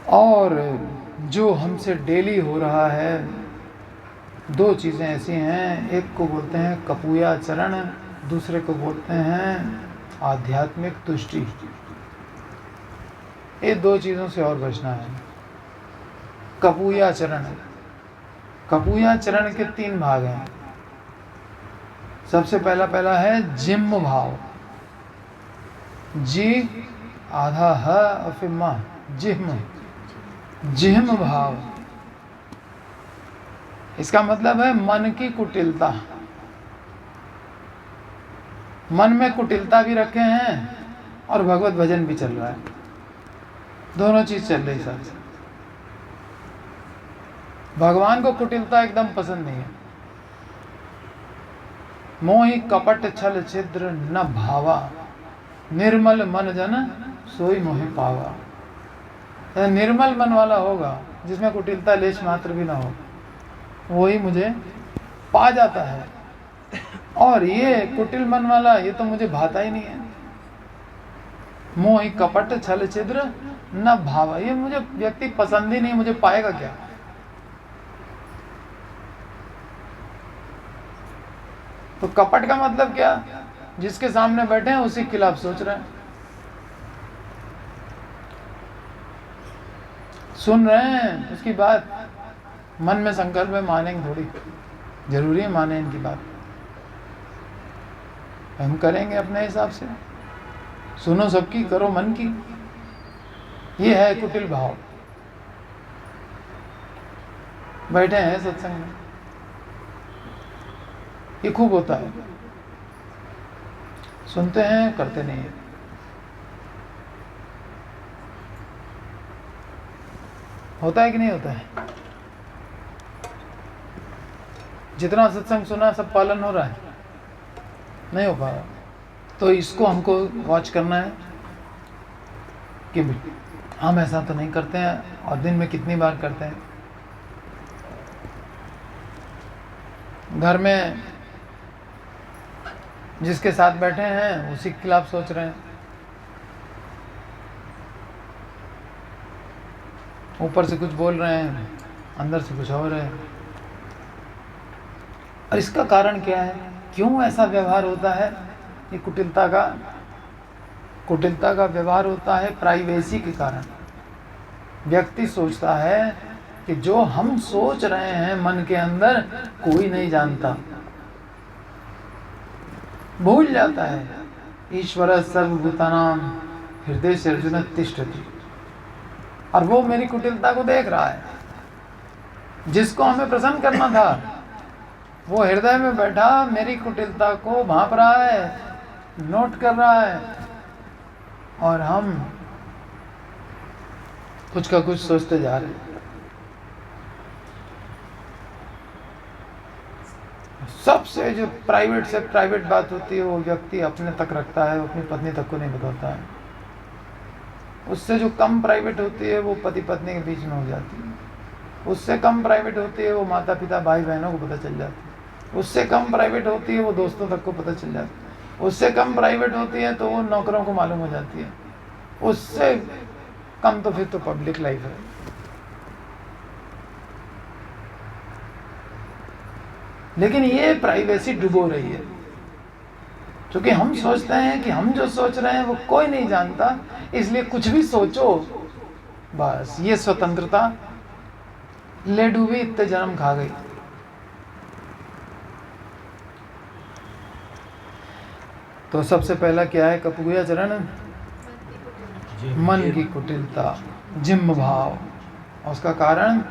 और जो हमसे डेली हो रहा है, दो चीज़ें ऐसी हैं, एक को बोलते हैं कपूयाचरण, दूसरे को बोलते हैं आध्यात्मिक तुष्टि। ये दो चीज़ों से और बचना है। कपूयाचरण, कपूयाचरण के 3 भाग हैं। सबसे पहला है जिह्म भाव, जी आधा ह और फिर माँ, जिह्म, जिह्म भाव। इसका मतलब है मन की कुटिलता। मन में कुटिलता भी रखे हैं और भगवत भजन भी चल रहा है, दोनों चीज चल रही साथ साथ। भगवान को कुटिलता एकदम पसंद नहीं है। मोहि कपट छल छिद्र न भावा, निर्मल मन जन सोई मोहि पावा। निर्मल मन वाला होगा, जिसमें कुटिलता लेश मात्र भी ना हो, वही मुझे पा जाता है। और ये कुटिल मन वाला, ये तो मुझे भाता ही नहीं है। मोहि कपट छल छिद्र न भावा, ये मुझे व्यक्ति पसंद ही नहीं, मुझे पाएगा क्या। तो कपट का मतलब क्या? जिसके सामने बैठे हैं उसी के खिलाफ सोच रहे हैं, सुन रहे हैं उसकी बात, मन में संकल्प में मानेंगे थोड़ी, जरूरी है माने इनकी बात। हम करेंगे अपने हिसाब से, सुनो सबकी, करो मन की। ये है कुटिल भाव। बैठे हैं सत्संग में, ये खूब होता है, सुनते हैं करते नहीं है। होता है कि नहीं होता है? जितना सत्संग सुना सब पालन हो रहा है? नहीं हो पा रहा। तो इसको हमको वॉच करना है कि हम ऐसा तो नहीं करते हैं, और दिन में कितनी बार करते हैं। घर में जिसके साथ बैठे हैं उसी के खिलाफ सोच रहे हैं, ऊपर से कुछ बोल रहे हैं, अंदर से कुछ हो रहे हैं। और इसका कारण क्या है? क्यों ऐसा व्यवहार होता है? ये कुटिलता का व्यवहार होता है प्राइवेसी के कारण। व्यक्ति सोचता है कि जो हम सोच रहे हैं मन के अंदर, कोई नहीं जानता। भूल जाता है ईश्वर सर्वभूतानां हृदय से अर्जुन तिष्ठति, और वो मेरी कुटिलता को देख रहा है। जिसको हमें प्रसन्न करना था वो हृदय में बैठा मेरी कुटिलता को भांप रहा है, नोट कर रहा है, और हम कुछ का कुछ सोचते जा रहे हैं। सबसे जो प्राइवेट से प्राइवेट बात होती है वो व्यक्ति अपने तक रखता है, अपनी पत्नी तक को नहीं बताता है। उससे जो कम प्राइवेट होती है वो पति पत्नी के बीच में हो जाती है। उससे कम प्राइवेट होती है वो माता पिता भाई बहनों को पता चल जाती है। उससे कम प्राइवेट होती है वो दोस्तों तक को पता चल जाती है। उससे कम प्राइवेट होती है तो वो नौकरों को मालूम हो जाती है। उससे कम तो फिर तो पब्लिक लाइफ है। लेकिन ये प्राइवेसी डुबो रही है, क्योंकि हम सोचते हैं कि हम जो सोच रहे हैं वो कोई नहीं जानता, इसलिए कुछ भी सोचो बस। ये स्वतंत्रता ले डूबी, इतने जन्म खा गई। तो सबसे पहला क्या है? कपूयाचरण, मन की कुटिलता, जिह्म भाव। और उसका कारण